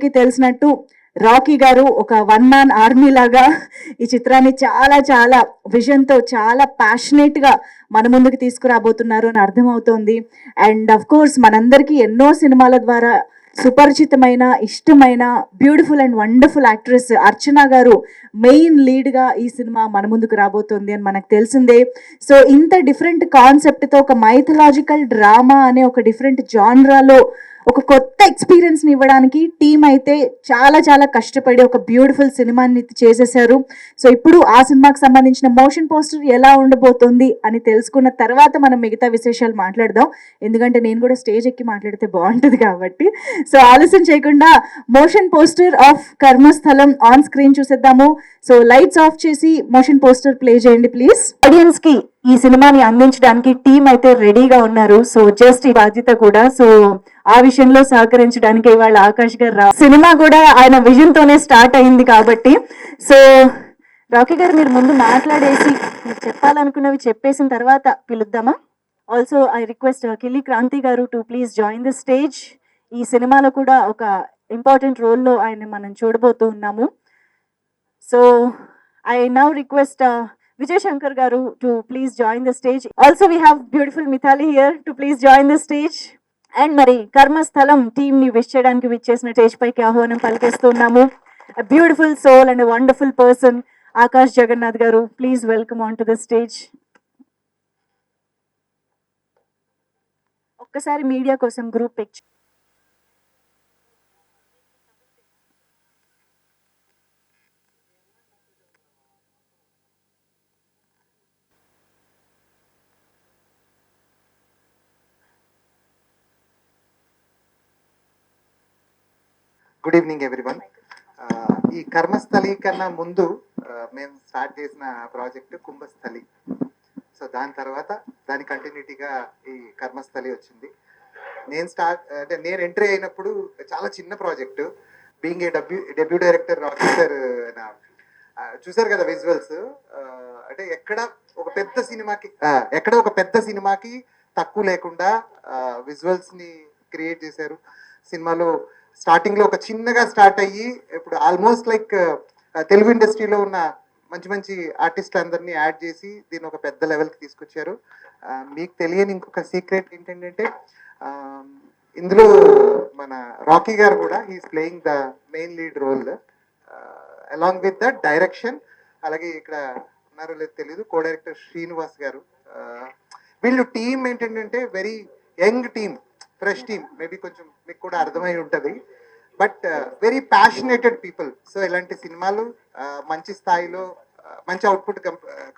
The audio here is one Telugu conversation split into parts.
తెలిసినట్టు రాకీ గారు ఒక వన్ మ్యాన్ ఆర్మీ లాగా ఈ చిత్రాన్ని చాలా చాలా విజన్తో చాలా ప్యాషనేట్గా మన ముందుకు తీసుకురాబోతున్నారు అని అర్థమవుతోంది. అండ్ అఫ్ కోర్స్ మనందరికీ ఎన్నో సినిమాల ద్వారా సుపరిచితమైన ఇష్టమైన బ్యూటిఫుల్ అండ్ వండర్ఫుల్ యాక్ట్రెస్ అర్చన గారు మెయిన్ లీడ్గా ఈ సినిమా మన ముందుకు రాబోతుంది అని మనకు తెలిసిందే. సో ఇంత డిఫరెంట్ కాన్సెప్ట్తో ఒక మైథలాజికల్ డ్రామా అనే ఒక డిఫరెంట్ జాన్రాలో ఒక కొత్త ఎక్స్పీరియన్స్ని ఇవ్వడానికి టీం అయితే చాలా చాలా కష్టపడి ఒక బ్యూటిఫుల్ సినిమాని చేసేసారు. సో ఇప్పుడు ఆ సినిమాకి సంబంధించిన మోషన్ పోస్టర్ ఎలా ఉండబోతుంది అని తెలుసుకున్న తర్వాత మనం మిగతా విశేషాలు మాట్లాడదాం. ఎందుకంటే నేను కూడా స్టేజ్ ఎక్కి మాట్లాడితే బాగుంటుంది కాబట్టి. సో ఆలస్యం చేయకుండా motion poster of Karmasthalam on screen చూసేద్దాము. సో లైట్స్ ఆఫ్ చేసి మోషన్ పోస్టర్ ప్లే చేయండి ప్లీజ్. ఆడియన్స్ కి ఈ సినిమాని అందించడానికి టీం అయితే రెడీగా ఉన్నారు. సో జస్ట్ ఈ బాధ్యత కూడా సో ఆ విషయంలో సహకరించడానికి వాళ్ళ ఆకాష్ గారు సినిమా కూడా ఆయన విజన్ తోనే స్టార్ట్ అయింది కాబట్టి. సో రాకీ గారు మీరు ముందు మాట్లాడేసి మీరు చెప్పాలనుకున్నవి చెప్పేసిన తర్వాత పిలుద్దామా. ఆల్సో ఐ రిక్వెస్ట్ కిల్లి క్రాంతి గారు to please join the stage. ఈ సినిమాలో కూడా ఒక ఇంపార్టెంట్ రోల్లో ఆయన మనం చూడబోతూ ఉన్నాము. So I now request Vijay Shankar garu to please join the stage. Also we have beautiful Mithali here to please join the stage. And Mari Karmasthalam team ni wish cheyadaniki vichesina stage paiki ahvanam palkistunnamo. A beautiful soul and a wonderful person, Akash Jagannath garu, please welcome onto the stage. ఒక్కసారి మీడియా కోసం group picture. Good evening everyone. ఈ కర్మస్థలి కన్నా ముందు మేము స్టార్ట్ చేసిన ప్రాజెక్ట్ కుంభస్థలి. సో దాని తర్వాత దాని కంటిన్యూటీగా ఈ కర్మస్థలి వచ్చింది. నేను ఎంట్రీ అయినప్పుడు చాలా చిన్న project. Being a debut director Rocky sir చూసారు కదా విజువల్స్. అంటే ఎక్కడ ఒక పెద్ద సినిమాకి తక్కువ లేకుండా విజువల్స్ని క్రియేట్ చేశారు. సినిమాలో స్టార్టింగ్లో ఒక చిన్నగా స్టార్ట్ అయ్యి ఇప్పుడు ఆల్మోస్ట్ లైక్ తెలుగు ఇండస్ట్రీలో ఉన్న మంచి మంచి ఆర్టిస్టులు అందరినీ యాడ్ చేసి దీన్ని ఒక పెద్ద లెవెల్కి తీసుకొచ్చారు. మీకు తెలియని ఇంకొక సీక్రెట్ ఏంటంటే ఇందులో మన రాకీ గారు కూడా he's playing the main lead role along with the direction. అలాగే ఇక్కడ ఉన్నారో లేదు తెలియదు కో డైరెక్టర్ శ్రీనివాస్ గారు. వీళ్ళు టీం ఏంటంటే very young team, fresh team. Maybe కొంచెం మీకు కూడా అర్థమై ఉంటుంది. But very passionated people. So ఇలాంటి సినిమాలు మంచి స్థాయిలో మంచి అవుట్పుట్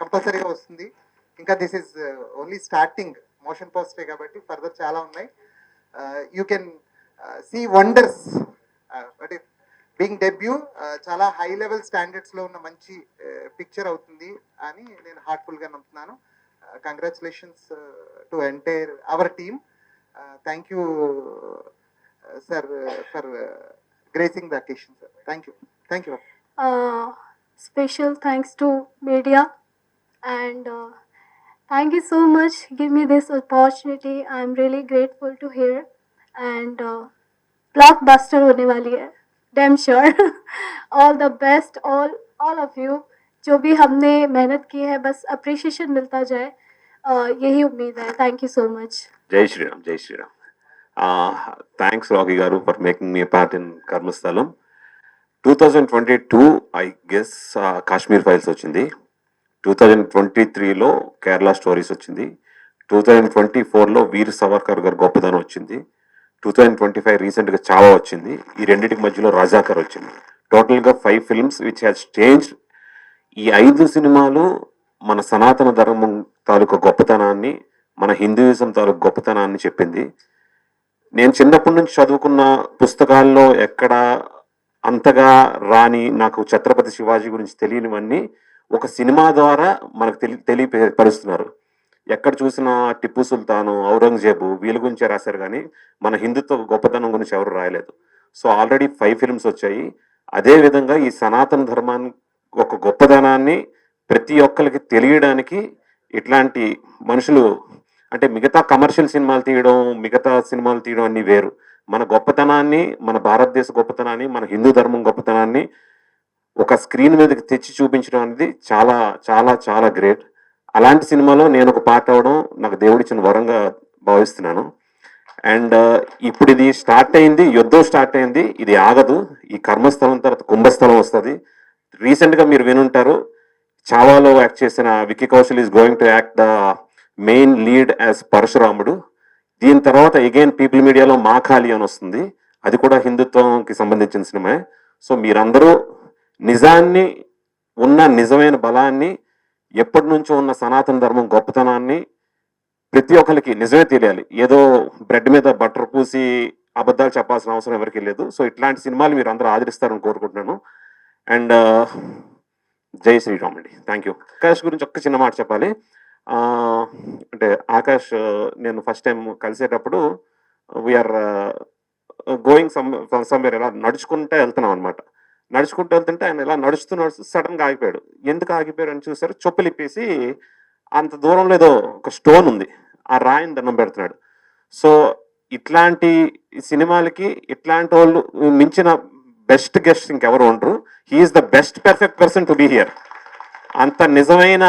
కంపల్సరీగా వస్తుంది. ఇంకా this is only starting, motion పోస్టే కాబట్టి ఫర్దర్ చాలా ఉన్నాయి. You can see wonders. అంటే బీయింగ్ డెబ్యూ చాలా హై లెవెల్ స్టాండర్డ్స్లో ఉన్న మంచి పిక్చర్ అవుతుంది అని నేను హార్ట్ఫుల్గా నమ్ముతున్నాను. Congratulations to entire our team. Thank you, sir, for gracing the occasion, sir. Thank you. Thank you. Special thanks to media and thank you so much. Give me this opportunity. I'm really grateful to hear and blockbuster hone wali hai. Damn sure. All the best, all of you. जो भी हमने मेहनत की है बस अप्रिशिएशन मिलता जाए, यही उम्मीद है. Thank you so much. Jai Shri Ram, Jai Shri Ram. Thanks Rocky Garu for making me a part in Karmasthalam. 2022 I guess Kashmir Files వచ్చింది. 2023లో కేరళ స్టోరీస్ వచ్చింది. 2024లో వీర్ సవర్కర్ గారు గొప్పదనం వచ్చింది. 2025 రీసెంట్గా చావా వచ్చింది. ఈ రెండింటికి మధ్యలో రజాకర్ వచ్చింది. టోటల్గా 5 ఫిల్మ్స్ విచ్ హ్యాస్ చేంజ్డ్. ఈ 5 సినిమాలు మన సనాతన ధర్మం తాలూకా గొప్పతనాన్ని, మన హిందూయిజం తాలూకు గొప్పతనాన్ని చెప్పింది. నేను చిన్నప్పటి నుంచి చదువుకున్న పుస్తకాల్లో ఎక్కడ అంతగా రాని, నాకు ఛత్రపతి శివాజీ గురించి తెలియనివన్నీ ఒక సినిమా ద్వారా మనకు తెలియపరుస్తున్నారు. ఎక్కడ చూసినా టిప్పు సుల్తాను, ఔరంగజేబు వీళ్ళ గురించే రాశారు కానీ మన హిందుత్వ గొప్పతనం గురించి ఎవరు రాయలేదు. సో ఆల్రెడీ 5 ఫిల్మ్స్ వచ్చాయి. అదేవిధంగా ఈ సనాతన ధర్మాన్ని ఒక గొప్పదనాన్ని ప్రతి ఒక్కరికి తెలియడానికి ఇట్లాంటి మనుషులు, అంటే మిగతా కమర్షియల్ సినిమాలు తీయడం, మిగతా సినిమాలు తీయడం అన్నీ వేరు. మన గొప్పతనాన్ని, మన భారతదేశ గొప్పతనాన్ని, మన హిందూ ధర్మం గొప్పతనాన్ని ఒక స్క్రీన్ మీదకి తెచ్చి చూపించడం అనేది చాలా చాలా చాలా గ్రేట్. అలాంటి సినిమాలో నేను ఒక పార్ట్ అవ్వడం నాకు దేవుడిచ్చిన వరంగా భావిస్తున్నాను. అండ్ ఇప్పుడు ఇది స్టార్ట్ అయింది, యుద్ధం స్టార్ట్ అయింది, ఇది ఆగదు. ఈ కర్మస్థలం తర్వాత కుంభస్థలం వస్తుంది. రీసెంట్గా మీరు వినుంటారు, చావాలో యాక్ట్ చేసిన Vicky Kaushal is going to act the main lead as పరశురాముడు. దీని తర్వాత అగైన్ పీపుల్ మీడియాలో మాఖాళి అని వస్తుంది, అది కూడా హిందుత్వంకి సంబంధించిన సినిమా. సో మీరందరూ నిజాన్ని, ఉన్న నిజమైన బలాన్ని, ఎప్పటి నుంచో ఉన్న సనాతన ధర్మం గొప్పతనాన్ని ప్రతి ఒక్కరికి నిజమే తెలియాలి. ఏదో బ్రెడ్ మీద బటర్ పూసి అబద్ధాలు చెప్పాల్సిన అవసరం ఎవరికి లేదు. సో ఇట్లాంటి సినిమాలు మీరు అందరూ ఆదరిస్తారని కోరుకుంటున్నాను. అండ్ జై శ్రీరామ్ అండి. Thank you. ఆకాష్ గురించి ఒక్క చిన్న మాట చెప్పాలి. అంటే ఆకాష్ నేను ఫస్ట్ టైం కలిసేటప్పుడు వీఆర్ గోయింగ్ సమ్వేర్, ఇలా నడుచుకుంటే వెళ్తున్నాం అనమాట. నడుచుకుంటూ వెళ్తుంటే ఆయన ఇలా నడుస్తూ సడన్గా ఆగిపోయాడు. ఎందుకు ఆగిపోయాడు అని చూసారు, చొప్పులు ఇప్పేసి అంత దూరంలో ఏదో ఒక స్టోన్ ఉంది, ఆ రాయిని దండం పెడుతున్నాడు. సో ఇట్లాంటి సినిమాలకి ఇట్లాంటి వాళ్ళు మించిన బెస్ట్ గెస్ట్ ఇంకెవరు ఉండరు. He's the best perfect person to be here. అంత నిజమైన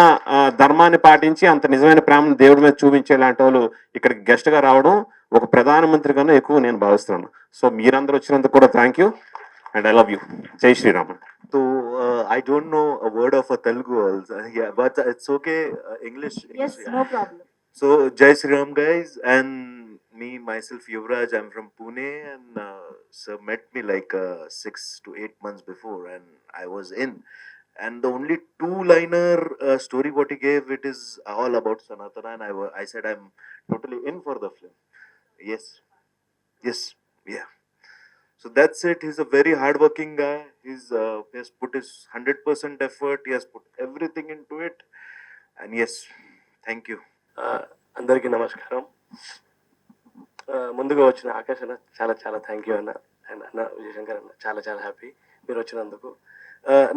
ధర్మాన్ని పాటించి, అంత నిజమైన ప్రేమను దేవుడి మీద చూపించే లాంటి వాళ్ళు ఇక్కడికి గెస్ట్గా రావడం ఒక ప్రధానమంత్రి కన్నా ఎక్కువ నేను భావిస్తున్నాను. సో మీరందరూ వచ్చినందుకు కూడా thank you and I love you. జై Sriram. So I don't know a word of a Telugu also. Yeah, but it's okay. English. Yes, yeah. no problem. So Jai Sri Ram guys, and me myself Yuvraj. I'm from Pune, and sir met me like 6 to 8 months before, and I was in. And the only two-liner story what he gave, it is all about Sanatana, and I said I'm totally in for the film. Yes, yeah. So that's it. He's a very hardworking guy. He has put his 100% effort. He has put everything into it. And yes, thank you. అందరికీ నమస్కారం. ముందుగా వచ్చిన ఆకాష్ అన్న చాలా చాలా థ్యాంక్ యూ అన్న. అండ్ అన్న విజయశంకర్ అన్న చాలా చాలా హ్యాపీ మీరు వచ్చినందుకు.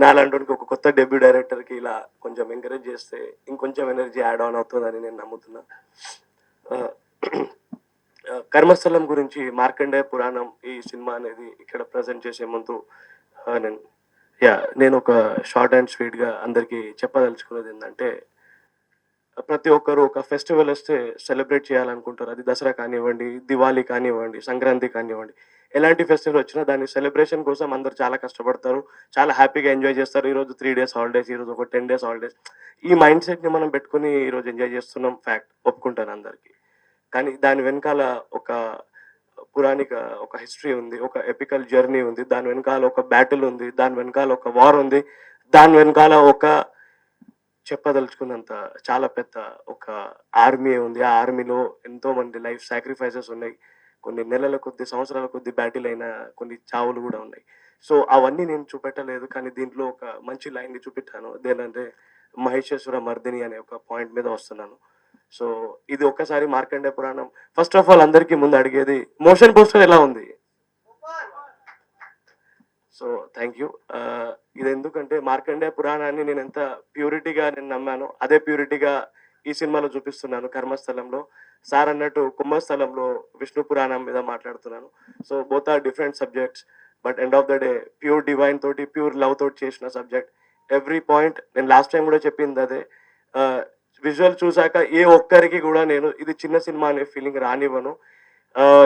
నాలాంటి ఒక కొత్త డెబ్యూ డైరెక్టర్కి ఇలా కొంచెం ఎంకరేజ్ చేస్తే ఇంకొంచెం ఎనర్జీ యాడ్ ఆన్ అవుతుందని నేను నమ్ముతున్నా. కర్మస్థలం గురించి మార్కండేయ పురాణం ఈ సినిమా అనేది ఇక్కడ ప్రజెంట్ చేసే ముందు నేను ఒక షార్ట్ అండ్ స్వీట్గా అందరికీ చెప్పదలుచుకునేది ఏంటంటే, ప్రతి ఒక్కరు ఒక ఫెస్టివల్ వస్తే సెలబ్రేట్ చేయాలనుకుంటారు. అది దసరా కానివ్వండి, దివాళీ కానివ్వండి, సంక్రాంతి కానివ్వండి, ఎలాంటి ఫెస్టివల్ వచ్చినా దాని సెలబ్రేషన్ కోసం అందరు చాలా కష్టపడతారు, చాలా హ్యాపీగా ఎంజాయ్ చేస్తారు. ఈరోజు 3 days హాలిడేస్, ఈరోజు ఒక 10 days హాలిడేస్, ఈ మైండ్ సెట్ని మనం పెట్టుకుని ఈరోజు ఎంజాయ్ చేస్తున్నాం. ఫ్యాక్ట్ ఒప్పుకుంటాను అందరికీ. కానీ దాని వెనకాల ఒక పురాణిక ఒక హిస్టరీ ఉంది, ఒక ఎపికల్ జర్నీ ఉంది, దాని వెనకాల ఒక బ్యాటిల్ ఉంది, దాని వెనకాల ఒక వార్ ఉంది, దాని వెనకాల ఒక చెప్పదలుచుకున్నంత చాలా పెద్ద ఒక ఆర్మీ ఉంది. ఆ ఆర్మీలో ఎంతో మంది లైఫ్ సాక్రిఫైసెస్ ఉన్నాయి. కొన్ని నెలల కొద్ది, సంవత్సరాల కొద్ది బ్యాటిల్ అయిన కొన్ని చావులు కూడా ఉన్నాయి. సో అవన్నీ నేను చూపెట్టలేదు, కానీ దీంట్లో ఒక మంచి లైన్ని చూపెట్టాను. అదేంటంటే మహిషాసుర మర్దిని అనే ఒక పాయింట్ మీద వస్తున్నాను. సో ఇది ఒక్కసారి మార్కండేయ పురాణం. ఫస్ట్ ఆఫ్ ఆల్ అందరికీ ముందు అడిగేది, మోషన్ పోస్టర్ ఎలా ఉంది? So thank you. ఇది ఎందుకంటే మార్కండేయ పురాణాన్ని నేను ఎంత ప్యూరిటీగా నేను నమ్మానో అదే ప్యూరిటీగా ఈ సినిమాలో చూపిస్తున్నాను. కర్మస్థలంలో సార్ అన్నట్టు కుంభస్థలంలో విష్ణు పురాణం మీద మాట్లాడుతున్నాను. So both are different subjects, but end of the day pure divine తోటి, ప్యూర్ లవ్ తోటి చేసిన సబ్జెక్ట్. ఎవ్రీ పాయింట్ నేను లాస్ట్ టైం కూడా చెప్పింది అదే. విజువల్ చూసాక ఏ ఒక్కరికి కూడా నేను ఇది చిన్న సినిమా అనే ఫీలింగ్ రానివ్వను.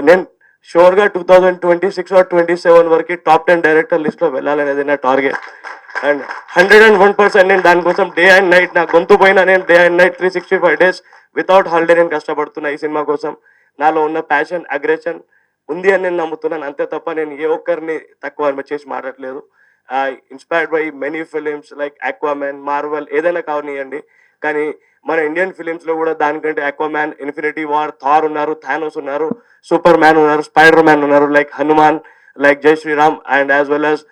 నేను షూర్గా 2026 or 27 వరకు టాప్ 10 డైరెక్టర్ లిస్ట్లో వెళ్ళాలనేది నా టార్గెట్. అండ్ 101% నేను దానికోసం డే అండ్ నైట్, నా గొంతు పోయినా నేను day and night 365 days without holiday నేను కష్టపడుతున్నా ఈ సినిమా కోసం. నాలో ఉన్న ప్యాషన్, అగ్రెషన్ ఉంది అని నేను నమ్ముతున్నాను. అంతే తప్ప నేను ఏ ఒక్కరిని తక్కువ చేసి మాట్లాడలేదు. Inspired by many films like Aquaman, Marvel, ఏదైనా కావనియండి. కానీ మన ఇండియన్ ఫిలిమ్స్లో కూడా దానికంటే ఆక్వామ్యాన్, ఇన్ఫినిటీ వార్, థార్ ఉన్నారు, థానోస్ ఉన్నారు, సూపర్ మ్యాన్ ఉన్నారు, స్పైడర్ మ్యాన్ ఉన్నారు, లైక్ హనుమాన్, లైక్ జై Sriram, and as well as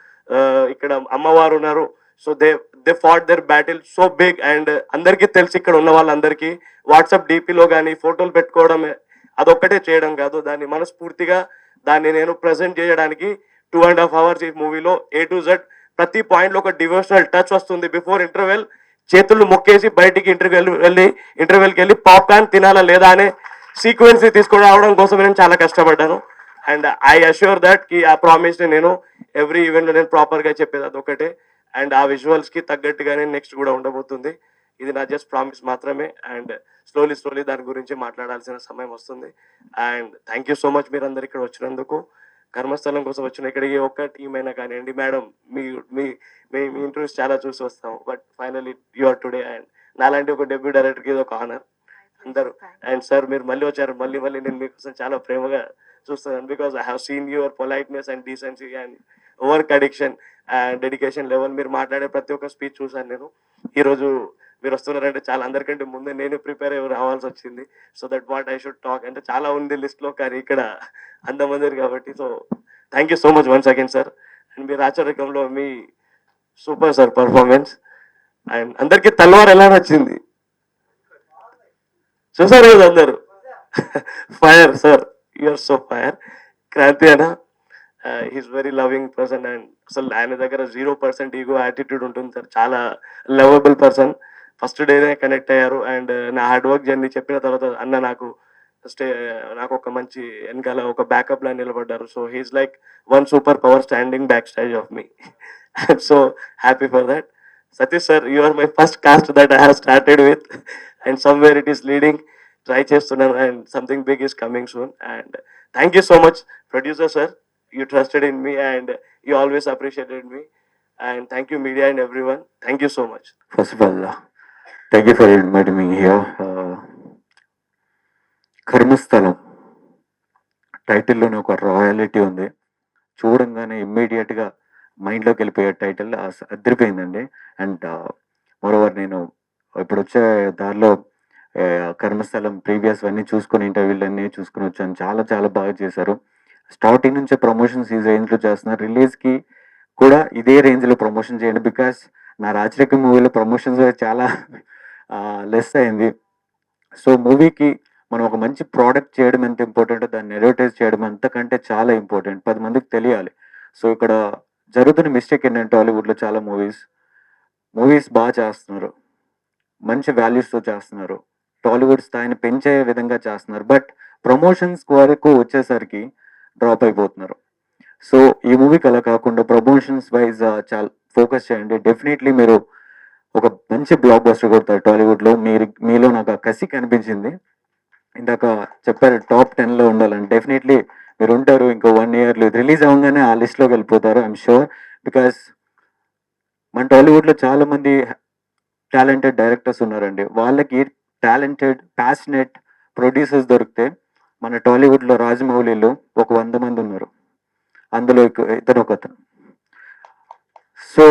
ఇక్కడ అమ్మవారు ఉన్నారు. So they fat there battle so big. And అందరికీ తెలిసి ఇక్కడ ఉన్న వాళ్ళందరికీ వాట్సాప్ డీపీలో కానీ ఫోటోలు పెట్టుకోవడమే అదొక్కటే చేయడం కాదు, దాన్ని మనస్ఫూర్తిగా దాన్ని నేను ప్రజెంట్ చేయడానికి 2.5 hours ఈ మూవీలో A to Z ప్రతి పాయింట్లో ఒక డివోషనల్ టచ్ వస్తుంది. బిఫోర్ ఇంటర్వెల్ చేతులు మొక్కేసి బయటికి ఇంటర్వెల్కి వెళ్ళి పాప్కార్న్ తినాలా లేదా అనే సీక్వెన్స్ తీసుకురావడం కోసం నేను చాలా కష్టపడ్డాను. అండ్ ఐ అష్యూర్ దట్ కి ఆ ప్రామిస్ని నేను ఎవ్రీ ఈవెంట్లో నేను ప్రాపర్గా చెప్పేది అదొకటే. అండ్ ఆ విజువల్స్కి తగ్గట్టుగానే నెక్స్ట్ కూడా ఉండబోతుంది. ఇది నా జస్ట్ ప్రామిస్ మాత్రమే. అండ్ స్లోలీ దాని గురించి మాట్లాడాల్సిన సమయం వస్తుంది. And thank you so much మీరందరు ఇక్కడ వచ్చినందుకు. కర్మస్థలం కోసం వచ్చిన ఇక్కడికి ఒక్క టీం అయినా కానివ్వండి, మేడం మీ మీ మీ ఇంటర్వ్యూస్ చాలా చూసి వస్తాం, but finally you are today. And నాలాంటి ఒక డెబ్యూ డైరెక్టర్కి ఇది ఒక ఆనర్ అందరూ. అండ్ సార్ మీరు మళ్ళీ వచ్చారు, మళ్ళీ నేను మీకోసం చాలా ప్రేమగా చూస్తున్నాను. Because I have seen your politeness and decency and work addiction and dedication level. మీరు మాట్లాడే ప్రతి ఒక్క స్పీచ్ చూసాను నేను. ఈరోజు మీరు వస్తున్నారంటే చాలా అందరికంటే ముందే నేను ప్రిపేర్ అయ్యి రావాల్సి వచ్చింది. So that what I should talk అంటే చాలా ఉంది లిస్ట్లో, కానీ ఇక్కడ అంతమంది కాబట్టి. So thank you so much once again sir. And మీరు ఆచరణలో మీ సూపర్ సార్ పర్ఫార్మెన్స్. అండ్ అందరికీ తల్వార్ ఎలా నచ్చింది చూసారు కదా అందరు. Fire sir, you're so fire. Kranti అన్న he's very loving person. And అసలు ఆయన దగ్గర 0% ఈగో యాటిట్యూడ్ ఉంటుంది సార్. చాలా లవబుల్ పర్సన్. ఫస్ట్ డేనే కనెక్ట్ అయ్యారు. అండ్ నా హార్డ్ వర్క్ జర్నీ చెప్పిన తర్వాత అన్న నాకు నాకు ఒక మంచి వెనకాల ఒక బ్యాకప్ లా నిలబడ్డారు. So he's like one super power standing back stage of me. I'm so happy for that. Satish sir, you are my first cast that I have started with, and somewhere it is leading. Try చేస్తున్నాను and something big is coming soon. And thank you so much producer sir, you trusted in me and you always appreciated me. And thank you media and everyone, thank you so much. First of all, thank you for inviting me here. కర్మస్థలం టైటిల్లోనే ఒక రాయలిటీ ఉంది. చూడంగానే ఇమ్మీడియట్గా మైండ్లోకి వెళ్ళిపోయే టైటిల్ అదిరిపోయిందండి. అండ్ మరోవర్ నేను ఇప్పుడు వచ్చే దారిలో కర్మస్థలం ప్రీవియస్ అన్నీ చూసుకుని ఇంటర్వ్యూలు అన్నీ చూసుకుని వచ్చాను. చాలా చాలా బాగా చేశారు. స్టార్టింగ్ నుంచే ప్రమోషన్స్ ఈ రేంజ్లో చేస్తున్నారు. రిలీజ్కి కూడా ఇదే రేంజ్లో ప్రమోషన్ చేయండి. బికాస్ నా రాజరేఖ మూవీలో ప్రమోషన్స్ చాలా లెస్ అయింది. సో మూవీకి మనం ఒక మంచి ప్రోడక్ట్ చేయడం ఎంత ఇంపార్టెంటో దాన్ని అడ్వర్టైజ్ చేయడం అంతకంటే చాలా ఇంపార్టెంట్. 10 మందికి తెలియాలి. సో ఇక్కడ జరుగుతున్న మిస్టేక్ ఏంటంటే టాలీవుడ్లో చాలా మూవీస్ బాగా చేస్తున్నారు, మంచి వాల్యూస్తో చేస్తున్నారు, టాలీవుడ్ స్థాయిని పెంచే విధంగా చేస్తున్నారు. బట్ ప్రమోషన్స్ వరకు వచ్చేసరికి డ్రాప్ అయిపోతున్నారు. సో ఈ మూవీకి అలా కాకుండా ప్రమోషన్స్ వైజ్ చాలా ఫోకస్ చేయండి. డెఫినెట్లీ మీరు ఒక మంచి బ్లాక్ బస్టర్ కొడతారు టాలీవుడ్లో. మీలో నాకు ఆ కసి కనిపించింది. ఇందాక చెప్పారు టాప్ 10లో ఉండాలని. డెఫినెట్లీ మీరు ఉంటారు. ఇంకో 1 ఇయర్లో రిలీజ్ అవ్వగానే ఆ లిస్ట్లోకి వెళ్ళిపోతారు, ఐఎమ్ షూర్. బికాస్ మన టాలీవుడ్లో చాలామంది టాలెంటెడ్ డైరెక్టర్స్ ఉన్నారండి. వాళ్ళకి టాలెంటెడ్ ప్యాషనెట్ ప్రొడ్యూసర్స్ దొరికితే మన టాలీవుడ్లో రాజమౌళిలో ఒక 100 మంది ఉన్నారు, అందులో ఇతను ఒకతను. సో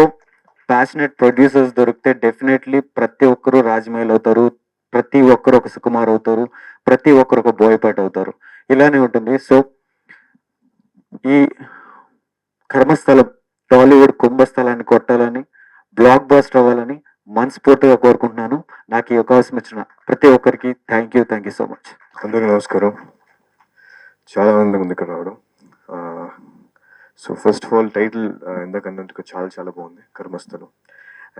ప్యాషనెట్ ప్రొడ్యూసర్స్ దొరికితే డెఫినెట్లీ ప్రతి ఒక్కరు రాజమౌళి అవుతారు, ప్రతి ఒక్కరు ఒక సుకుమార్ అవుతారు, ప్రతి ఒక్కరు ఒక బోయపాటి అవుతారు. ఇలానే ఉంటుంది. సో ఈ కర్మస్థలం టాలీవుడ్ కుంభస్థలాన్ని కొట్టాలని, బ్లాక్ బస్టర్ అవ్వాలని మనస్ఫూర్తిగా కోరుకుంటున్నాను. నాకు ఈ అవకాశం ఇచ్చిన ప్రతి ఒక్కరికి థ్యాంక్ యూ సో మచ్. అందరికీ నమస్కారం. చాలా ఆనందంగా ఉంది ఇక్కడ రావడం. So first of all title ఇందాక అన్నందుకు చాలా చాలా బాగుంది, కర్మస్థలం.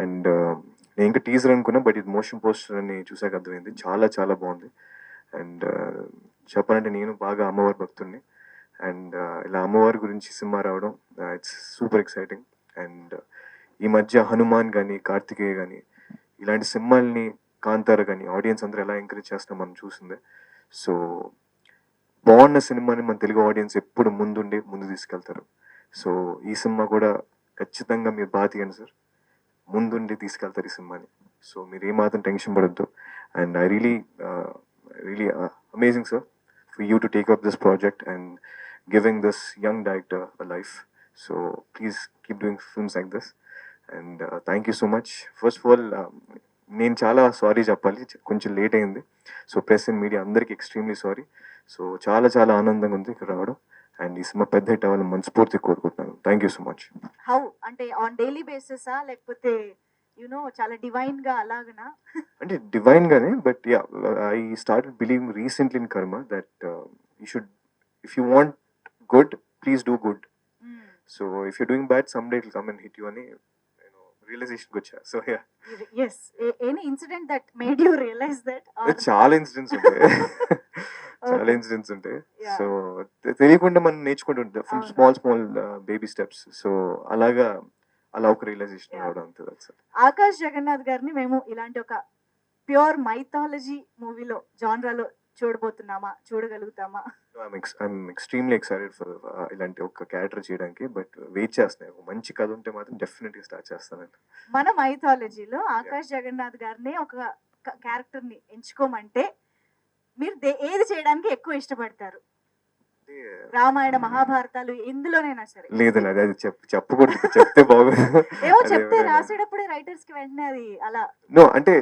అండ్ నేను ఇంకా టీజర్ అనుకున్నా, బట్ ఇది మోషన్ పోస్టర్ అని చూసాక అర్థమైంది. చాలా చాలా బాగుంది. అండ్ చెప్పాలంటే నేను బాగా అమ్మవారి భక్తుడిని. అండ్ ఇలా అమ్మవారి గురించి సినిమా రావడం ఇట్స్ సూపర్ ఎక్సైటింగ్. అండ్ ఈ మధ్య హనుమాన్ కానీ, కార్తికేయ కానీ ఇలాంటి సినిమాల్ని, కాంతార కానీ ఆడియన్స్ అందరూ ఎలా ఎంకరేజ్ చేస్తాం మనం చూసిందే. సో బాగున్న సినిమాని మన తెలుగు ఆడియన్స్ ఎప్పుడు ముందు తీసుకెళ్తారు. సో ఈ సినిమా కూడా ఖచ్చితంగా మీరు బాగా తీయండి సార్, ముందుండి తీసుకెళ్తారు ఈ సినిమాని. సో మీరు ఏమాత్రం టెన్షన్ పడద్దు. And I really amazing sir for you to take up this project and giving this young director a life. So please keep doing films like this. And thank you so much. First of all నేను చాలా సారీ చెప్పాలి, కొంచెం లేట్ అయింది. సో ప్రెస్ అండ్ మీడియా అందరికీ ఎక్స్ట్రీమ్లీ సారీ. సో చాలా చాలా ఆనందంగా ఉంది ఇక్కడ రావడం. అండ్ ఈ సినిమా పెద్ద హిట్ అవ్వాలని మనస్ఫూర్తి కోరుకుంటున్నాను. Thank you so much. How అంటే ఆన్ డైలీ బేసిసా లేకపోతే చాలా డివైన్ గా అలాగనా? అంటే డివైన్ గానే, but ya I started believing recently in karma that you should, if you want good please do good. So if you doing bad some day it will come and hit you అని రియలైజేషన్కి వచ్చా. So ya, any incident that made you realize that? చాలా ఇన్సిడెంట్స్ ఉంటాయి. చాలా ఇన్సిడెంట్స్ ఉంటాయి. Yeah. సో తెలియకుండా మనం నేర్చుకుంటుంటాం ఫ్రమ్ అవును. Small baby steps. సో అలాగా అలా ఒక రియలైజేషన్ రావడం అంతే. That's it. ఆకాష్ జగన్నాథ్ గారిని మేము ఇలాంటి ఒక ప్యూర్ మైథాలజీ మూవీలో జాన్రాలో చూడబోతున్నామా, చూడగలుగుతామా? ఐఎమ్ ఎక్స్ట్రీమ్లీ ఎక్సైటెడ్ ఫర్ ఇలాంటి ఒక క్యారెక్టర్ చేయడానికి. బట్ వెయిట్ చేస్తున్నాను. ఒక మంచి కథ ఉంటే మాత్రం డెఫినెట్గా స్టార్ట్ చేస్తానండి. మన మైథాలజీలో ఆకాష్ జగన్నాథ్ గారిని ఒక క్యారెక్టర్ ని ఎంచుకోమంటే మీరు ఏది చేయడానికి ఎక్కువ ఇష్టపడతారు? రామాయణ మహాభారతాలు ఎందులోనైనా సరే. లేదండి, అది చెప్పకూడదు. చెప్తే బాగోదు. ఏమో అది చెప్తే ఎవరైనా- రాసేటప్పుడే రైటర్స్ కి వెంటనే అది అలా. నో అంటే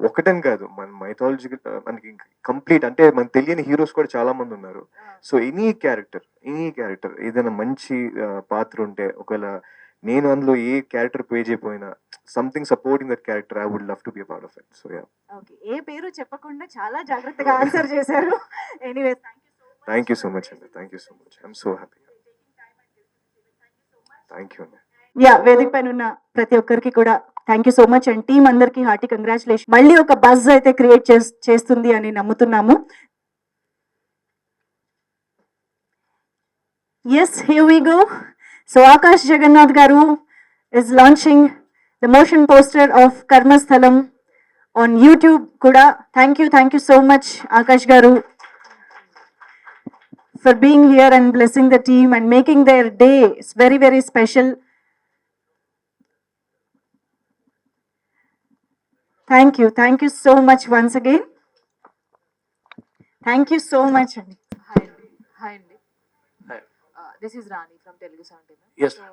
ఒకటని కాదు, మన మైథాలజీ మనకి కంప్లీట్ అంటే మనకు తెలియని హీరోస్ కూడా చాలా మంది ఉన్నారు. సో ఎనీ క్యారెక్టర్ ఏదైనా మంచి పాత్ర ఉంటే, ఒకవేళ నేను అందులో ఏ క్యారెక్టర్ ప్లే చేయకపోయినా something supporting that character, I would love to be a part of it. So ya, okay, ఏ పేరు చెప్పకుండా చాలా జాగ్రత్తగా ఆన్సర్ చేశారు. Anyways thank you so much అండి. Thank you so much. I'm so happy. Thank you అండి. యా, వేదిక పైన ఉన్న ప్రతి ఒక్కరికి కూడా thank you so much and team అందరికి హార్టీ కంగ్రాచులేషన్. మళ్ళీ ఒక బజ్ అయితే క్రియేట్ చేస్తుంది అని నమ్ముతున్నాము. Yes, here we go. So Akash Jagannath గారు is launching the motion poster of Karmasthalam on YouTube kuda. Thank you so much Akash garu for being here and blessing the team and making their day very special. Thank you so much once again. Thank you so much. Hi Andy. Hi. This is Rani from Telugu 79. Yes. So,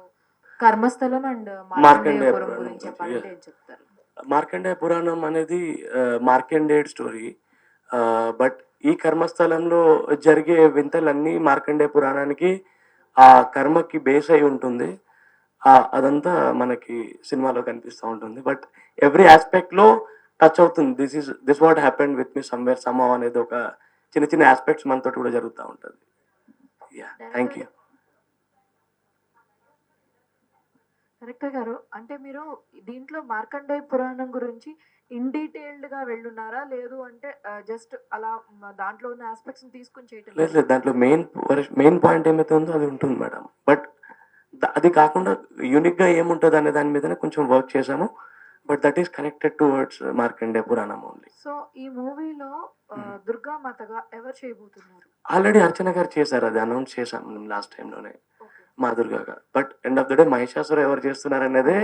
Karmasthalam and Markandeya Markandeyapuram పురాణం గురించి గురించి, చెప్పాలంటే ఏం చెప్తారు? మార్కండేయ పురాణం అనేది మార్కండేయుడి స్టోరీ. బట్ ఈ కర్మస్థలంలో జరిగే వింతలన్నీ మార్కండేయ పురాణానికి ఆ కర్మకి బేస్ అయి ఉంటుంది. అదంతా మనకి సినిమాలో కనిపిస్తూ ఉంటుంది. బట్ ఎవ్రీ ఆస్పెక్ట్లో టచ్ అవుతుంది. This what happened with me somewhere somehow అనేది ఒక చిన్న ఆస్పెక్ట్స్ మనతో కూడా జరుగుతూ ఉంటుంది. Yeah, thank you. డైరెక్టర్ గారు, అంటే మీరు దీంట్లో మార్కండేయ పురాణం గురించి ఇన్ డీటెయిల్డ్ గా వెళ్ళున్నారా, లేదు అంటే జస్ట్ అలా దాంట్లో ఉన్న ఆస్పెక్ట్స్ తీసుకుని చేయటం? లేదు, దాంట్లో మెయిన్ పాయింట్ ఏమైతే ఉందో అది ఉంటుంది మేడం. బట్ అది కాకుండా యూనిక్గా ఏముంటుంది అనే దాని మీదనే కొంచెం వర్క్ చేశాము. But that is connected towards Markandeya Puranam only. So ఈ మూవీలో దుర్గా మాతగా ఎవరు చేయబోతున్నారు? ఆల్రెడీ అర్చన గారు చేశారు, అది అనౌన్స్ చేశాం లాస్ట్ టైంలోనే, మా దుర్గా గారు. But end of the day Mahishasura ఎవరు చేస్తున్నారు అనేదే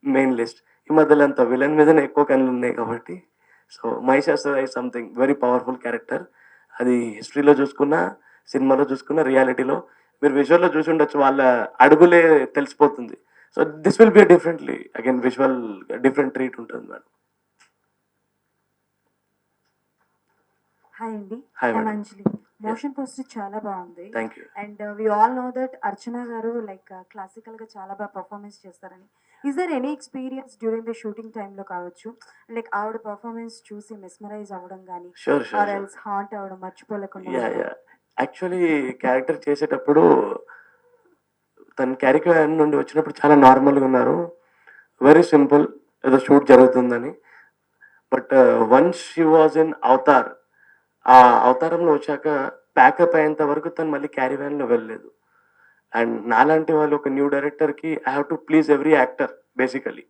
మెయిన్ లిస్ట్. ఈ మధ్యలో అంత విలన్ మీదనే ఎక్కువ కళ్ళు ఉన్నాయి కాబట్టి. So Mahishasura is something very powerful character. అది హిస్టరీలో చూసుకున్నా, సినిమాలో చూసుకున్నా, రియాలిటీలో మీరు విజువల్లో చూసి ఉండొచ్చు, వాళ్ళ అడుగులే తెలిసిపోతుంది. So this will be differently again visual different treat ఉంటుంది మేడం. హాయ్ అండి. Hi, madam. Anjali. Motion poster చాలా బాగుంది. Thank you. And we all know that Archana గారు లైక్ క్లాసికల్ గా చాలా బాగా పర్ఫార్మెన్స్ చేస్తారని. Is there any experience during the shooting టైంలో కావచ్చు, లైక్ ఆవిడ పర్ఫార్మెన్స్ చూసి మెస్మరైజ్ అవ్వడం కానీ, షూర్ ఆర్ ఎల్స్ హాంట్ అవ్వడం, మర్చిపోలేకుండా యా ఉండడం? యా యాక్చువల్లీ క్యారెక్టర్ చేసేటప్పుడు తను క్యారెక్టర్ నుండి వచ్చినప్పుడు చాలా నార్మల్గా ఉన్నారు, వెరీ సింపుల్, ఏదో షూట్ జరుగుతుందని. But once she was in Avatar, ఆ అవతారంలో వచ్చాక ప్యాకప్ అయ్యేంత వరకు తను మళ్ళీ క్యారీ వ్యాన్లో వెళ్ళలేదు. అండ్ నాలాంటి వాళ్ళు ఒక న్యూ డైరెక్టర్కి I have to please every actor basically.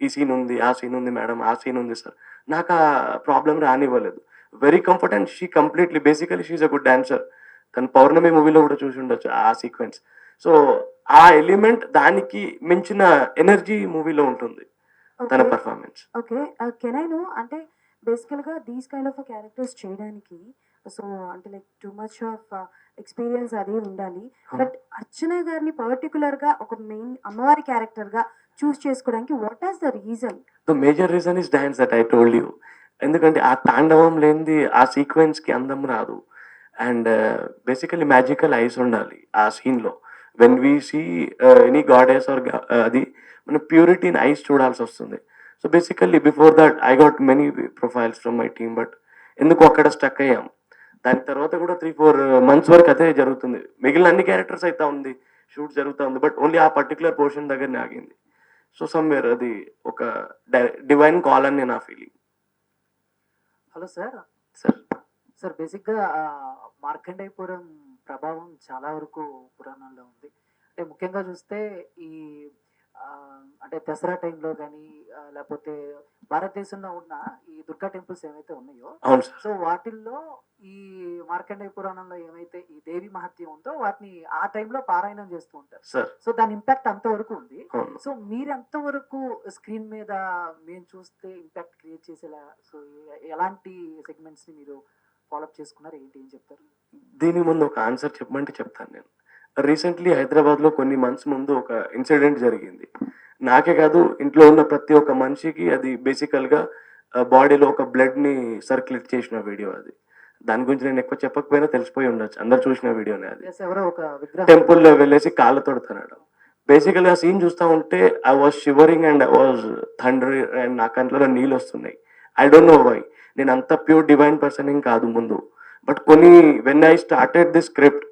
ఈ సీన్ ఉంది, ఆ సీన్ ఉంది మేడం, ఆ సీన్ ఉంది సార్, నాకు ఆ ప్రాబ్లం రానివ్వలేదు. Very comfort and she completely basically she a good dancer. తను పౌర్ణమి మూవీలో కూడా చూసి ఉండొచ్చు ఆ సీక్వెన్స్. సో ఆ ఎలిమెంట్, దానికి మించిన ఎనర్జీ మూవీలో ఉంటుంది తన performance. Okay, can I know, అంటే బేసికల్గా దీస్ కైండ్ ఆఫ్ క్యారెక్టర్స్ చేయడానికి సో అంటే like too much of experience అది ఉండాలి. బట్ అర్చన గారిని పర్టికులర్గా ఒక మెయిన్ అమ్మవారి క్యారెక్టర్గా చూస్ చేసుకోవడానికి what is the reason? The major reason is dance that I told you. ఎందుకంటే ఆ తాండవం లేనిది ఆ సీక్వెన్స్కి అందం రాదు. అండ్ బేసికలీ మ్యాజికల్ ఐస్ ఉండాలి ఆ సీన్లో. When we see any goddess or అది మన ప్యూరిటీ ఇన్ ఐస్ చూడాల్సి వస్తుంది. So basically before that I got many profiles from my team, but ఎందుకు అక్కడ స్టక్ అయ్యాం. దాని తర్వాత కూడా 3-4 months వరకు అదే జరుగుతుంది. మిగిలిన అన్ని క్యారెక్టర్స్ అయితే ఉంది, షూట్ జరుగుతూ ఉంది, బట్ ఓన్లీ ఆ పర్టికులర్ పోర్షన్ దగ్గరనే ఆగింది. సో సమ్వేర్ అది ఒక డివైన్ కాల్ అని నా feeling. Hello sir. Sir, sir బేసిక్గా మార్కండేయపురం ప్రభావం చాలా వరకు పురాణంలో ఉంది. అంటే ముఖ్యంగా చూస్తే ఈ ఆ, అంటే దసరా టైంలో కానీ లేకపోతే భారతదేశంలో ఉన్న ఈ దుర్గా టెంపుల్స్ ఏవైతే ఉన్నాయో అవును సార్. సో వాటిల్లో ఈ మార్కండేయ పురాణంలో ఏమైతే ఈ దేవి మహత్యం ఉందో వాటిని ఆ టైంలో పారాయణం చేస్తూ ఉంటారు. సార్ సో దాని ఇంపాక్ట్ అంతవరకు ఉంది. అవును. సో మీరు ఎంతవరకు స్క్రీన్ మీద మేము చూస్తే ఇంపాక్ట్ క్రియేట్ చేసేలా సో ఎలాంటి సెగ్మెంట్స్ ని మీరు ఫాలోఅప్ చేసుకున్నారు ఏంటి ఏం చెప్తారు? దీని ముందు ఒక ఆన్సర్ చెప్పమంటే చెప్తాను నేను. రీసెంట్లీ హైదరాబాద్లో కొన్ని మంత్స్ ముందు ఒక ఇన్సిడెంట్ జరిగింది. నాకే కాదు ఇంట్లో ఉన్న ప్రతి ఒక్క మనిషికి అది బేసికల్గా బాడీలో ఒక బ్లడ్ని సర్క్యులేట్ చేసిన వీడియో అది. దాని గురించి నేను ఎక్కువ చెప్పకపోయినా తెలిసిపోయి ఉండొచ్చు, అందరు చూసిన వీడియోనే అది. Yes, ఎవరో ఒక విగ్రహం టెంపుల్లో వెళ్ళేసి కాళ్ళతో తనడం. బేసికల్గా ఆ సీన్ చూస్తూ ఉంటే I was shivering and I was thunder and నా కంట్లో నీళ్ళు వస్తున్నాయి. I don't know why. నేను అంత ప్యూర్ డివైన్ పర్సన్ ఏం కాదు ముందు, బట్ కొన్ని when I started the script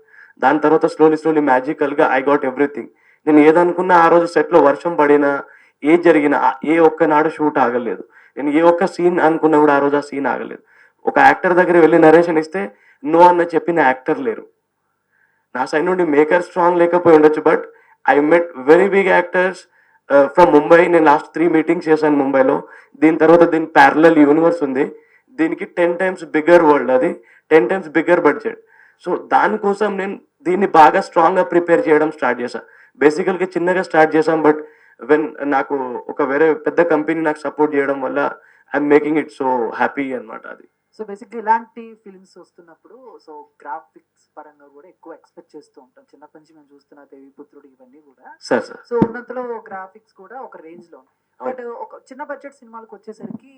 దాని తర్వాత స్లోలీ మ్యాజికల్గా ఐ గాట్ ఎవ్రీథింగ్. నేను ఏదనుకున్నా ఆ రోజు సెట్లో వర్షం పడినా ఏ జరిగినా ఏ ఒక్కనాడు షూట్ ఆగలేదు. నేను ఏ ఒక్క సీన్ అనుకున్నా కూడా ఆ రోజు ఆ సీన్ ఆగలేదు. ఒక యాక్టర్ దగ్గర వెళ్ళి నరేషన్ ఇస్తే నో అన్న చెప్పిన యాక్టర్ లేరు. నా సైడ్ నుండి మేకర్ స్ట్రాంగ్ లేకపోయి ఉండొచ్చు, but I met very big actors from Mumbai. నేను లాస్ట్ 3 మీటింగ్స్ చేశాను ముంబైలో. దీని తర్వాత దీని ప్యారలల్ యూనివర్స్ ఉంది, దీనికి 10 times బిగ్గర్ వరల్డ్, అది 10 times బిగ్గర్ బడ్జెట్. సో దానికోసం నేను దీన్ని బాగా స్ట్రాంగ్గా ప్రిపేర్ చేయడం స్టార్ట్ చేశాను. బేసికల్గా చిన్నగా స్టార్ట్ చేశాం, బట్ వెన్ నాకు ఒక వేరే పెద్ద కంపెనీ నాకు సపోర్ట్ చేయడం వల్ల I'm making it so happy అన్నమాట అది. సో బేసిక్గా ఇలాంటి ఫిల్మ్స్ వస్తున్నప్పుడు సో గ్రాఫిక్స్ పరంగా కూడా ఎక్కువ ఎక్స్పెక్ట్ చేస్తూ ఉంటాం. చిన్నప్పటి నుంచి మేము చూస్తున్న దేవిపుత్రుడు ఇవన్నీ కూడా సార్ సార్ సో ఉన్నంతలో గ్రాఫిక్స్ కూడా ఒక రేంజ్ లో బట్ ఒక చిన్న బడ్జెట్ సినిమాలకు వచ్చేసరికి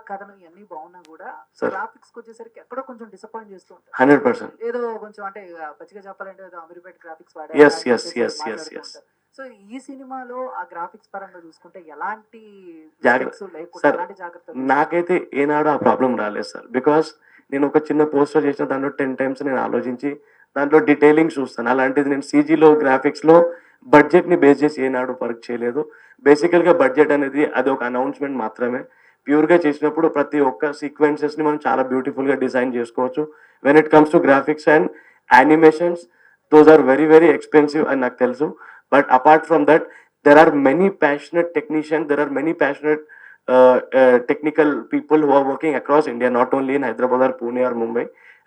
కథను ఇవన్నీ బాగున్నా కూడా Sir. గ్రాఫిక్స్ వచ్చేసరికి ఎక్కడో కొంచెం డిసప్పాయింట్ చేస్తూ ఉంటారు. 100%. ఏదో కొంచెం అంటే పచ్చిగా చెప్పాలంటే ఏదో Ameerpet graphics Yes, yes, yes, yes, yes. So ఈ సినిమాలో ఆ గ్రాఫిక్స్ పరంగా చూసుకుంటే ఎలాంటి జాగ్రత్త- mistakes లేకుండా Sir, ఎలాంటి జాగ్రత్తలు నాకైతే ఏనాడు ఆ ప్రాబ్లం రాలేదు సార్. బికాస్ నేను ఒక చిన్న పోస్టర్ చేసిన దాంట్లో 10 times నేను ఆలోచించి దాంట్లో డీటెయిలింగ్ చూస్తాను. అలాంటిది నేను సీజీలో గ్రాఫిక్స్లో బడ్జెట్ని బేస్ చేసి ఏనాడు వర్క్ చేయలేదు. బేసికల్గా బడ్జెట్ అనేది అది ఒక అనౌన్స్మెంట్ మాత్రమే. ప్యూర్గా చేసినప్పుడు ప్రతి ఒక్క సీక్వెన్సెస్ని మనం చాలా బ్యూటిఫుల్గా డిజైన్ చేసుకోవచ్చు. When it comes to graphics and animations those are very very expensive అని నాకు తెలుసు. But apart from that there are many passionate technicians, there are many passionate technical people who are working across India, not only in Hyderabad or Pune or Mumbai,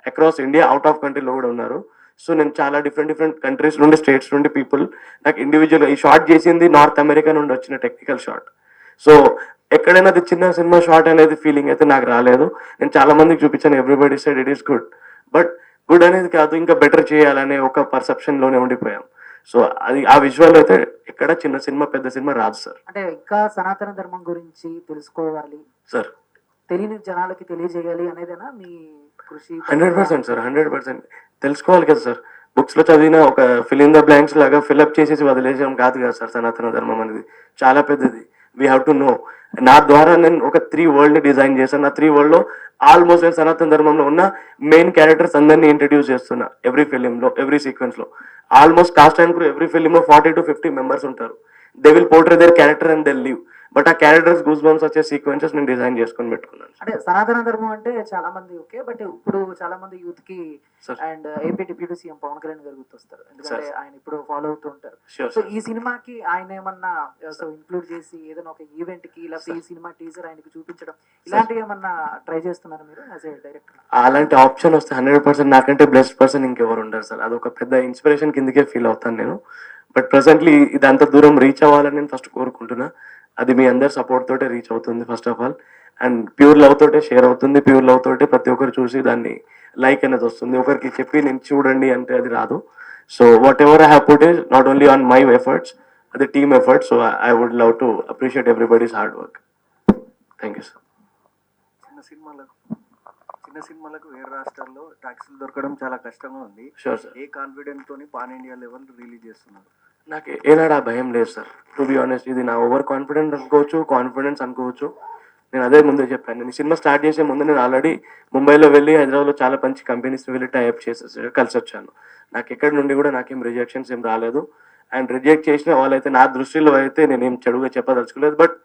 across India, out of country లో కూడా ఉన్నారు. సో నేను చాలా డిఫరెంట్ కంట్రీస్ నుండి స్టేట్స్ నుండి పీపుల్ నాకు ఇండివిజువల్గా ఈ షార్ట్ చేసింది నార్త్ అమెరికా నుండి వచ్చిన టెక్నికల్ షార్ట్. సో ఎక్కడైనా అది చిన్న సినిమా షార్ట్ అనేది ఫీలింగ్ అయితే నాకు రాలేదు. నేను చాలా మందికి చూపించాను, everybody side it is good, but good అనేది కాదు ఇంకా బెటర్ చేయాలనే ఒక పర్సెప్షన్లోనే ఉండిపోయాం. సో అది ఆ విజువల్ అయితే ఎక్కడ చిన్న సినిమా పెద్ద సినిమా రాదు సార్. అంటే ఇంకా సనాతన ధర్మం గురించి తెలుసుకోవాలి సార్ తెలియని జనాలకి తెలియజేయాలి అనేదేనా మీ కృషి? 100% సార్, 100% తెలుసుకోవాలి కదా సార్. బుక్స్లో చదివిన ఒక ఫిల్ ఇన్ ద బ్లాంక్స్ లాగా ఫిల్అప్ చేసేసి వదిలేసాం కాదు కదా సార్. సనాతన ధర్మం అనేది చాలా పెద్దది. We have to know. నా ద్వారా నేను ఒక 3 వరల్డ్ని డిజైన్ చేశాను. నా 3 వరల్డ్లో ఆల్మోస్ట్ నేను సనాతన ధర్మంలో ఉన్న మెయిన్ క్యారెక్టర్స్ అందరినీ ఇంట్రడ్యూస్ చేస్తున్నా. ఎవ్రీ ఫిలింలో ఎవ్రీ సీక్వెన్స్లో almost cast and crew every ఫిలింలో 40 to 50 మెంబర్స్ ఉంటారు. They will portray their character and they leave. But ఆ క్యారెక్టర్స్ గూస్ బంప్స్ వచ్చే సీక్వెన్సెస్ నేను డిజైన్ చేసుకొని పెట్టుకున్నాను. అంటే సనాతన ధర్మం అంటే చాలా మంది ఓకే, బట్ ఇప్పుడు చాలా మంది యూత్ కి Sir. And AP deputy CM Pawan Kalyan garu గుర్తొస్తారు, ఎందుకంటే Sir. ఆయన ఇప్పుడు ఫాలో అవుతూ ఉంటారు. Sure, so sir. ఈ సినిమాకి ఆయన ఏమన్నా సో ఇంక్లూడ్ చేసి ఏదైనా ఒక ఈవెంట్ కి లేకపోతే ఈ సినిమా టీజర్ ఆయనకి చూపించడం ఇలాంటివి ఏమన్నా ట్రై చేస్తున్నారు మీరు యాజ్ ఏ డైరెక్టర్? అలాంటి ఆప్షన్ వస్తే 100% నాకంటే బెస్ట్ పర్సన్ ఇంకెవరు ఉండరు సార్. అదొక పెద్ద ఇన్స్పిరేషన్ కిందకే ఫీల్ అవుతాను నేను. బట్ ప్రెసెంట్లీ ఇది అంత దూరం రీచ్ అవ్వాలని నేను ఫస్ట్ కోరుకుంటున్నా. అది మీ అందరి సపోర్ట్ తోటే రీచ్ అవుతుంది first of all. And pure love తోటే షేర్ అవుతుంది. ప్యూర్ లవ్ తోటే ప్రతి ఒక్కరు చూసి దాన్ని లైక్ అనేది వస్తుంది. ఒకరికి చెప్పి నేను చూడండి అంటే అది రాదు. So whatever I have put is not only on my efforts, అది team efforts. So I would love to appreciate everybody's hard work. Thank you sir. చిన్న సినిమాలకు వేరే రాష్ట్రాల్లో ట్యాక్సీలు దొరకడం చాలా కష్టంగా ఉంది. Sure sir. ఏ కాన్ఫిడెంట్ తోని పాన్ ఇండియా లెవెల్ రిలీజ్ చేస్తున్నారు? నాకు ఏనాడు ఆ భయం లేదు సార్. టు బి ఆనెస్ట్, ఇది నా ఓవర్ కాన్ఫిడెంట్ అనుకోవచ్చు, కాన్ఫిడెన్స్ అనుకోవచ్చు. నేను అదే ముందే చెప్పాను. నేను సినిమా స్టార్ట్ చేసే ముందు నేను ఆల్రెడీ ముంబైలో వెళ్ళి హైదరాబాద్లో చాలా మంచి కంపెనీస్ వెళ్ళి టైఅప్ చేసేసి కలిసి వచ్చాను. నాకు ఎక్కడి నుండి కూడా నాకేం రిజెక్షన్స్ ఏం రాలేదు. అండ్ రిజెక్ట్ చేసిన వాళ్ళైతే నా దృష్టిలో అయితే నేనేం చెడుగా చెప్పదలుచుకోలేదు. But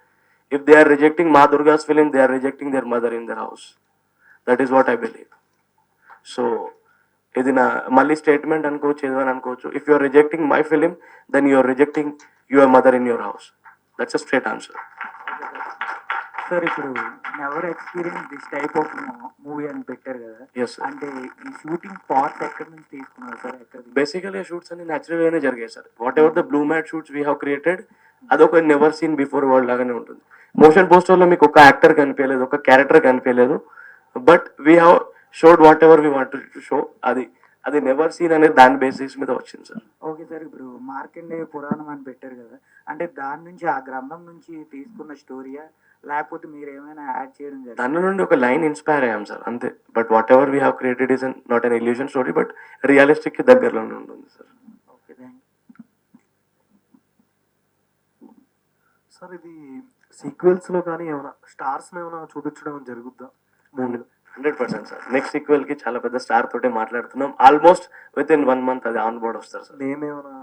if they are rejecting మా Durga's film, they are rejecting their mother in their house. That is what I believe. So ఇది నా మళ్ళీ స్టేట్మెంట్ అనుకోవచ్చు, ఏదని అనుకోవచ్చు. If you are rejecting my film then you are rejecting your mother in your house. That's a straight answer. Sir ఇప్పుడు never experience this type of movie అని పెట్టారు కదా, ఎస్ సార్. అంటే ఈ షూటింగ్ పార్ట్ ఎక్కడి నుంచి తీసుకున్నారు సార్? ఎక్కడ బేసికలీ షూట్స్ అన్ని న్యాచురల్ గానే జరిగాయి sir. Whatever the blue mat shoots we have created అదొక నెవర్ సీన్ బిఫోర్ వరల్డ్ లాగానే ఉంటుంది. మోషన్ పోస్టర్లో మీకు ఒక యాక్టర్ కనిపించలేదు, ఒక క్యారెక్టర్ కనిపించలేదు, but we have showed what ever we want to show. అది నెవర్ సీన్ అనేది దాని బేసిస్ మీద వచ్చింది సార్. ఓకే సార్, ఇప్పుడు మార్కండేయ పురాణం అని పెట్టారు కదా, అంటే దాని నుంచి ఆ గ్రంథం నుంచి తీసుకున్న స్టోరీయా లేకపోతే మీరు ఏమైనా యాడ్ చేయడం జరిగింది? దాని నుండి ఒక లైన్ ఇన్స్పైర్ అయ్యాం సార్, అంతే. But what ever we have created is not an illusion story, but realistic కి దగ్గరలోనే ఉంటుంది సార్. ఓకే, థ్యాంక్ సార్ ఇది సీక్వెల్స్ లో కానీ ఏమైనా స్టార్స్ ఏమైనా చూపించడం జరుగుద్దా మూవీలో? 100% సార్. నెక్స్ట్ సీక్వెల్ కి చాలా పెద్ద స్టార్ తోటే మాట్లాడుతున్నాం. ఆల్మోస్ట్ విత్ ఇన్ 1 month అది ఆన్ బోర్డ్ వస్తారు సార్. నేమ్ ఏమైనా?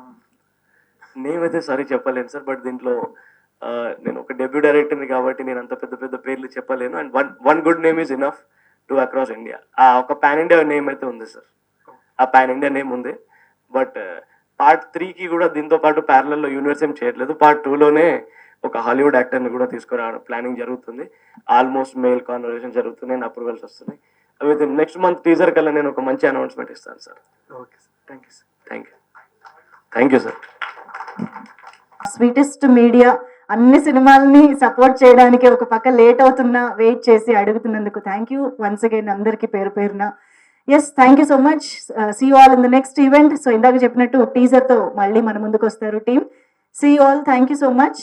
నేమ్ అయితే సారీ చెప్పలేను సార్, బట్ దీంట్లో నేను ఒక డెబ్యూ డైరెక్టర్ని కాబట్టి నేను అంత పెద్ద పెద్ద పేర్లు చెప్పలేను. And one good name is enough to across India. ఒక పాన్ ఇండియా నేమ్ అయితే ఉంది సార్, ఆ పాన్ ఇండియా నేమ్ ఉంది. బట్ పార్ట్ 3కి కూడా దీంతో పాటు ప్యారలల్లో యూనివర్స్ ఏం చేయట్లేదు. పార్ట్ 2లోనే ఒక హాలీవుడ్ యాక్టర్ని కూడా తీసుకురావడం ప్లానింగ్ జరుగుతుంది. ఆల్మోస్ట్ మెయిల్ కాన్వర్సేషన్ జరుగుతున్నాయి, అప్రూవల్స్ వస్తున్నాయి. విత్ నెక్స్ట్ మంత్ టీజర్ కల్లా నేను ఒక మంచి అనౌన్స్మెంట్ ఇస్తాను sir. Okay sir, thank you sir. Thank you sir. Sweetest media అన్ని సినిమాలని సపోర్ట్ చేయడానికి ఒక పక్క లేట్ అవుతున్నా వెయిట్ చేసి అడుగుతున్నందుకు థ్యాంక్ యూ వన్స్ అగైన్ అందరికీ పేరు పేరున. Yes, thank you so much. See you all in the next event. So ఇందాక చెప్పినట్టు టీజర్తో మళ్ళీ మన ముందుకు వస్తారు team. See you all, thank you so much.